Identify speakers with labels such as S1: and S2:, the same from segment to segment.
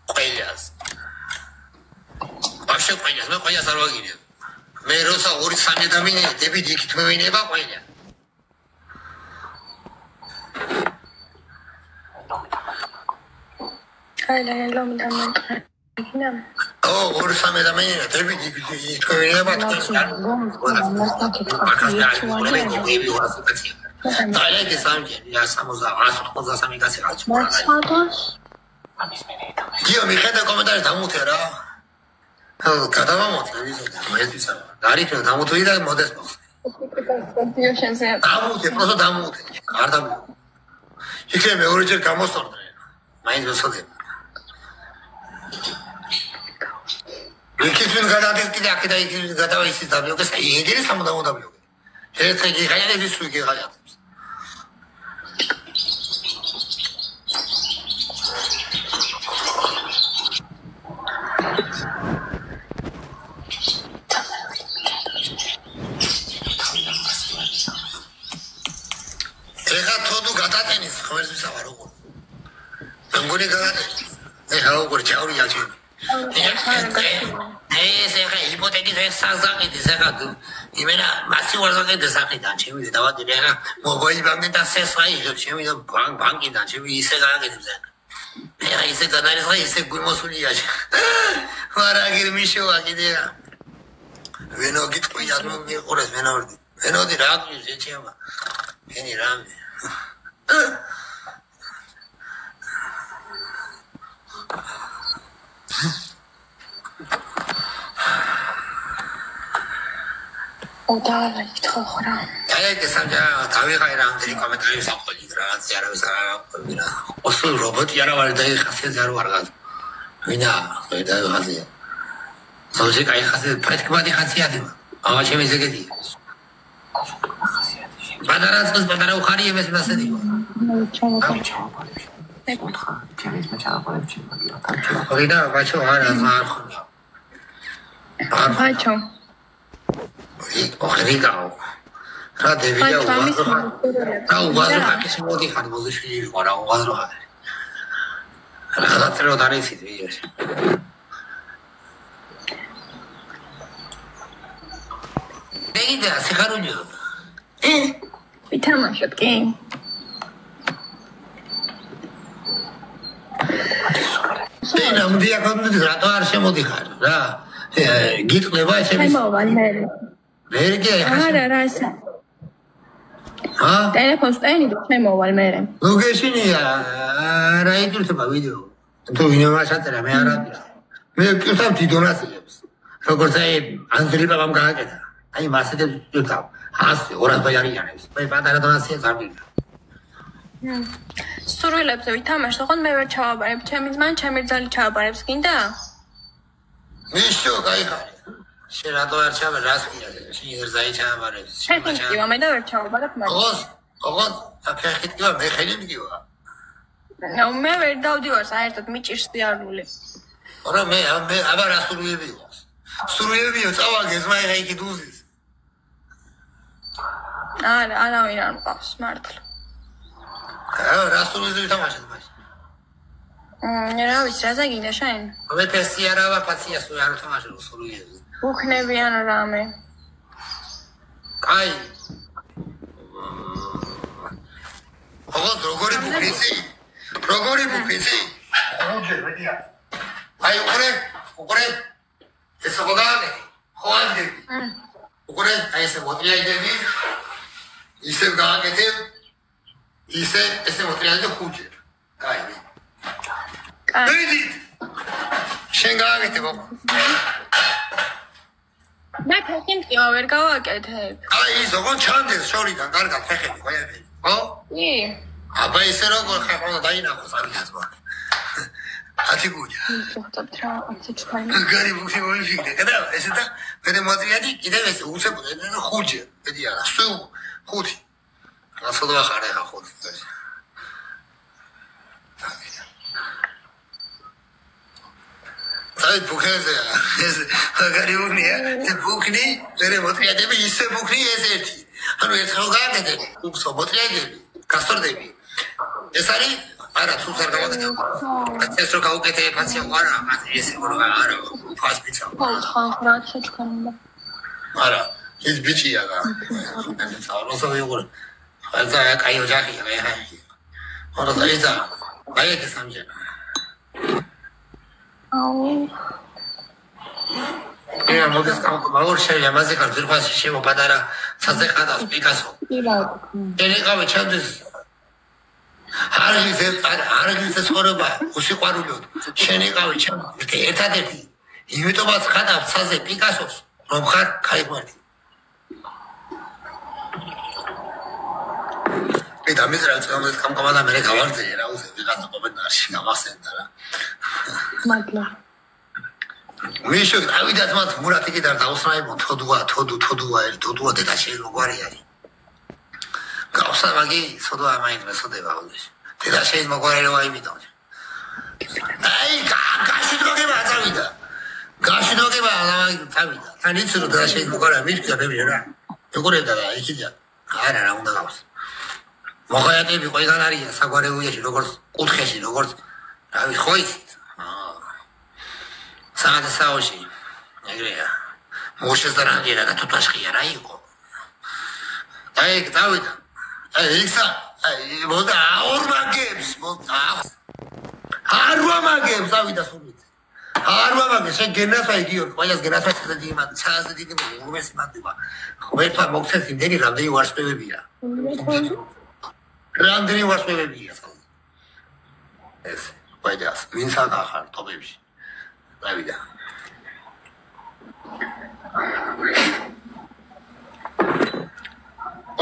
S1: ყველას. Вообще ყველას, მე ყველას არ ვაგინებ. მე როცა 2-3 ადამიანი დებით იქით მოვინება ყველა.
S2: Aile lomdan mı?
S1: O 2-3 ადამიანი დებით იქით მოვინება დაილეკი სამჯერ, 183 კაცი გაჩვენა. გიო მიხედა კომენტარი დამუთე რა. გადავამოწე ვიზიტა, მეცისა. დარიქნა დამუთვი და მოდეს მოხსნე. დამუთე, просто დამუთე. არ დამუთე. იქნე მეორეჯერ გამოსწორდა. მაინც მოსწორდება. იქით გადადის კიდე აქედა იქით გადავა ისიც დაბიოგეს, ეგრე სამუდამოდაბიოგე. ერთ იგი გაიადეს ის სულ გიღაიათებს. ეხა თოდუ გადატენის ხმერსისა ვარ როგორ. მგონი გადატენის. ეხა როგორ ჩაური აჩვენე. ეს ეხა იპოთეკის ეს საზაკიდის ეხა იმენა მასი ვარზაკიდეს საყიდან ჩემი დავადი ეხა მობაილი ბანკიდან სესხა იღებს ჩემი და ბანკიდან ჩემი ისე გააკეთებს ეხა ისე გადარიხა ისე გულმოსულია ვარაგիր მიშოვა კიდე ვენო გიტყვი ადმო მიყურეს ვენოდი რა გიჟ ეჩემა მენი რამე
S2: Odala ითხოვრა.
S1: დაიწყე სამჯა დავიღაი რამდენი კომენტარი საყოლი რაღაც არავის არა. ოსო რობოტი არა ვარ და ხასიათი არ ვარ გას. ვინა, და ხასიათი. სოჟი კაი ხასიათი, პრაქტიკული ხასიათი. ამა ჩემი ზეგეთი. ბადარას ბადარა უხარი იმეს მასედი. ვინა, ბაჩო არა არ ხონდა.
S2: ბაჩო
S1: ოხრიგაო რა დებია რა უღაზრო ხაკის მოდი ხარ მოზიშვილი ვარ რა უღაზრო ხარ რა წერო დარიცით ვიდეოში მეგიდა სიხარუნიო
S2: ვითამაშოთ კი
S1: ენა მდია კონდით რატო არ შემოდიხარ რა გიტყვება ჩემი
S2: მოვალ მე
S1: ვერგე
S2: არა რა ეს ტელეფონს ტენი და შემოვალ მე
S1: ლოგეშინია რა იკითხება ვიდეო თუ ვინმე მასაწერა მე არ აკეთე მე ვკითხავ დიდონაციებს როგორც აი ანძრიპამ გააკეთა აი მასედებს ვკითხავ 100 200 მე პატარა დონაციას არ ვიყავ
S2: სურვილებზე ვითამაშ თქო მე ვერ ჩავაბარებ ჩემი ძმა ჩემი ძალი ჩავაბარებს გინდა
S1: მიშო გაიხარე შენ რატო არ ჩავარ რას ქვია შენ ზაი ჩავარებს
S2: შენ მე და ვერ ჩავაბარებ მაგრამ
S1: ოღონდ აფეხით კი მე ხელი მიგივა
S2: ნუ მე ვერ დავდივარ საერთოდ მიჭირს დიარული
S1: არა მე აბა რა სურვილებიო წავაგეს მე ხა იქით უზის
S2: არავინ არ მყავს მართლა
S1: რა სურვილები თამაშობ
S2: რა ვიცი რა ზაგინდა შენ
S1: მე ფესი არა ვარ ფაციას თუ არ თამაშობ სურვილები
S2: უქნებიან რამე
S1: აი ოღონდ როგორი ბუფიცი ოღონდ მეტია აი უყურე ესოგაანე ხოანდი უყურე აი ეს მოტრიაიდები ისე გააკეთე ისე მოტრიაიდე ხუჯე აი ვიდით შენ გააკეთე ბაბა
S2: მე ფეხი ვერ გავაკეთებ
S1: აი ის ოღონდ ჩანდეს შორიდან კარგად ფეხები ყოიაფი ხო?
S2: კი
S1: აბა ისე როგორ ხარ უნდა დაინახოს ამის ზღვა ათიგუჯა
S2: ვთქვათ რა ასე ჩქარი
S1: გარი ბუქი მოიფიქრე გადა ესე და მე მოტრიადი კიდევ ეს უცებ ხუჯე ედი არა სულ ხუთი ასოლა ხარ ახლა ხუთი აი ბუქეზე ეს გარი ბუქნია ეს ბუქნი მე მოტრიადები ისე ბუქნი ეს ერთი ანუ ეს ხო გააკეთე უქსო მოტრიადები გასწორდები ეს არის არა თუ არ გავაკეთე ეს რო გავუკეთე ფასი არა ეს რო არა ფას პიცა
S2: ხან საჩქანმა
S1: არა ეს ბიჭია რა როსა ვიყურე ხალხა კაი ოჯახია რა არა დაიცა აი ეს სამჯერ
S2: აუ
S1: Я могу сказать, могу შეიძლება მასე ხარ ფასი შემოპატარა საზეყადავს პიკასო დელიკავე ჩანდეს არგის ცხოვრება უსიყვარულოდ შენიყავი ჩემი ერთადერთი იმიტომაც ხადავ ცაზე პიკასოს რომ ხარ кайგვარდი მე დამიზრავს გამოს კამკამადა მე გავარდე რა უზე ვიღაცა კომენტარში გამახსენდა რა
S2: მადლობა
S1: მიშო დავიდაც მათ მურათი კი და დაუსრაიბო თოდუა და შეიძლება არის გავსავაგი სოდვა მაინც მესოდება ოდეში და შეიძლება მოგვარელო აიმიტო აი გაში დროგება წავიდა გაში დროგება წავიდა თან იცი რომ და შეიძლება მოგვარა მისკა ბევრი რა ეგურებდა და იქიდა არა რა უნდა გავს მოხაიატები ყველგან არიან საგვარეულოში როგორც კუთხეში როგორც რავი ხო იცით საათსაოში ეგრეა მოშეს და რანგერა და თუთაშხია რა იყო აი დავიდა ისა მოდა აორმაგებს აორმაგებს დავიდა სულით აორმაგებს შენ გენასა იგიო ყველას გენასა ცედი იმან ცაზე დიდი უმეს იმანდება ხმერთა მოგცეს იმდენი რამდენი ვარსკვლავებია რამდენი ვარსკვლავებია ეს ყველას ვინც აღარ ტოპებში დავიდა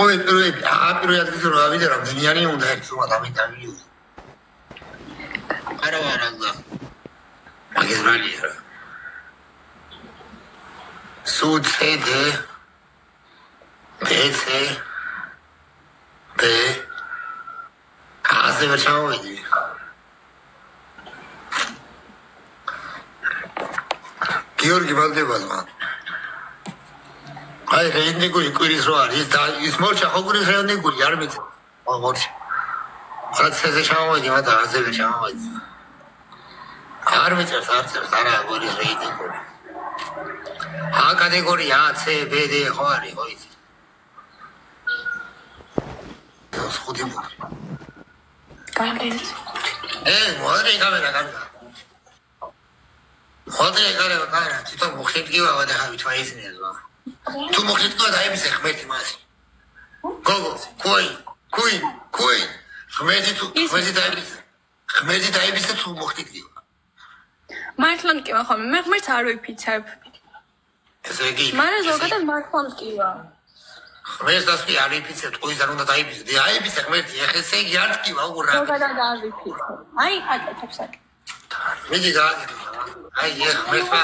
S1: ой პირველი აპიროიად გიზრო ავიდა რამდენი არის უნდა ერთი რომ დავიდავიო არა მაგისტრალი რა სუცედე ბეცე ბე ასე ვეჩავიდი გიორგი ვალდებაზმა აი რეინდიგური კვირის რო არის და ის მორჩა ხო კვირის რეინდიგური არ მიწე მორჩა არცეზე ჩამოვიდი მაგრამ არცეზე ჩამოვიდი არ მიწევს არცევს არა კვირის რეინდიგური ა კატეგორია C B D ხო არის ხო იცი ეს ხუთი
S2: გამგეს
S1: მოდრი კამერა კარგა ხოთე კარგა თვითონ მოხიტკივა და ხავი თვაიზნეზო თუ მოხიტკივა დაიბის ხმეთი მასი გოგო კუი ხმეთი დაიბის თუ მოხიტკივა
S2: მართლა მკივა ხოლმე მე ღმერთს არ ვიფიცებ
S1: ესე იგი
S2: მაგრამ ზოგადად მართლა მკივა
S1: ღმერთს დასვი არ ვიფიცებ ტყუის არ უნდა დაიბისო და აიბის ხმეთი ესე იგი არ მკივა უყურა
S2: ზოგადად არ ვიფიცებ აი აკეთებს აკეთებს
S1: მიდი გააკეთე აი ხმერთმა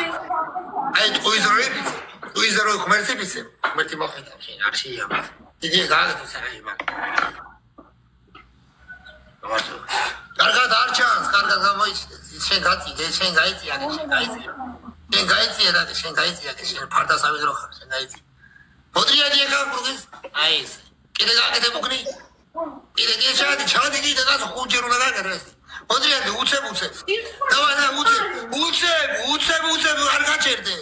S1: აი ტყუის რო იფიცე ტყუის რო ხმერთი იფიცე ხმერთი მოხეთავს შენ არ შეიძლება დიდი გააკეთე საერთოდ მაგ კარგად არ ჩანს კარგად გამოიჩინე შენ გაწიდე შენ გაიწია შენ ფარდას ავიდრო ხარ შენ გაიწია მოტრიადი ეკავგურგის აი ეს კიდე გააკეთე მოკნი კიდე გეშადი ჩადი კიდე გას ხუჯერ უნდა გააკეთე ეს მოტრიადი უცებ დავა უცებ არ გაჩერდე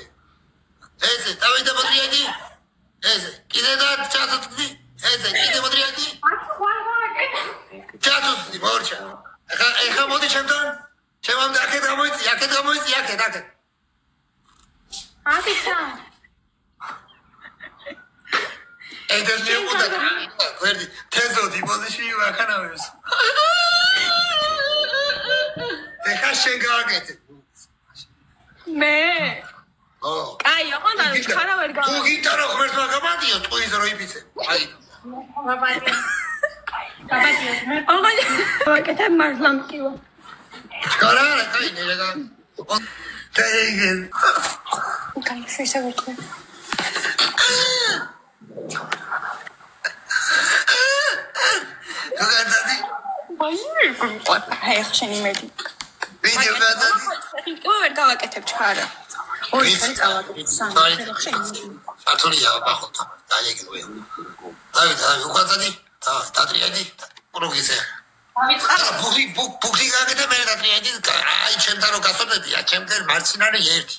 S1: ესე დავიდა მოტრიადი ესე კიდე და ჩაწუდი ესე კიდე მოტრიადი ჩაწუდი მორჩა ეხა მოდი ჩემთან ჩემამდე აქეთ გამოიწი აქეთ
S2: აკეთა
S1: ეს მეუდა გვერდი თეზოდი პოზიცი ვაკანავებს ეხა შენ გააკეთე
S2: მე
S1: ო
S2: აი ოღონდ არ ხარა ვერ გავა
S1: თუ გიტარო ხმერთმა გამადიო ტყუის რო იფიცე აი
S2: ბაბადია ოღონდ ვაკეთებ მართლა მკივა
S1: ჩქარა რა კაი ნერგა დაიგენ
S2: კაი შეისავერტე
S1: გაგაძადი
S2: ვაი გუყვა აი ხშენი მეტი
S1: ვიდეო გადადი
S2: იქ ვერ გავაკეთებ ჩქარა ორი წელი წავაგეთ სამი ხშენი
S1: ათოლია ბახოთა დაიგენ ვე დავი უყაძადი და დატრიადი პროგრესე ბუქი გაგედა მე დატრიადი აი ჩემთან რო გასწორდებია ჩემთან მარცინალი ერთი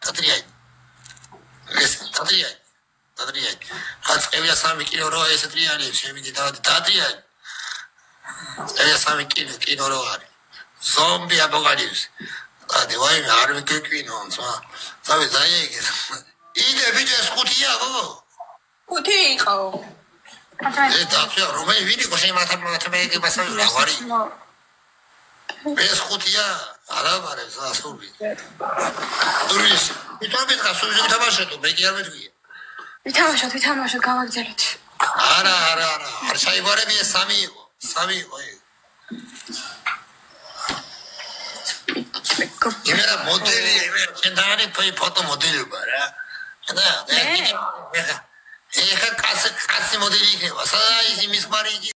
S1: დატრიადი ეს დატრიადი რაც ყევია 3 კილო რო ეს ტრიანი შემიდი დატრიადი ყევია 3 კილო რო არის ზომბი აპოკალიფსი ადი ვაიმე არ მიგეკვინო წავე დაიეგე იდე ბიჭეს ხუთია გოგო
S2: ხუთი იყო
S1: დაწია რომელი ვინი შემათემატიკა მასალა ვარი ეს ხუთია არაბარებს ასული დურის ვითამით გასული თამაშეთო მე კი არ მეთქვია
S2: ვითამაშოთ გავაგზავნოთ
S1: არა არ შეიძლება ეს სამი იყო იმენა მოდელი ჩემთანი ფოტო მოდელობა რა და ეხა კაცი მოდელი იქნება სადაც იმის მარი იგი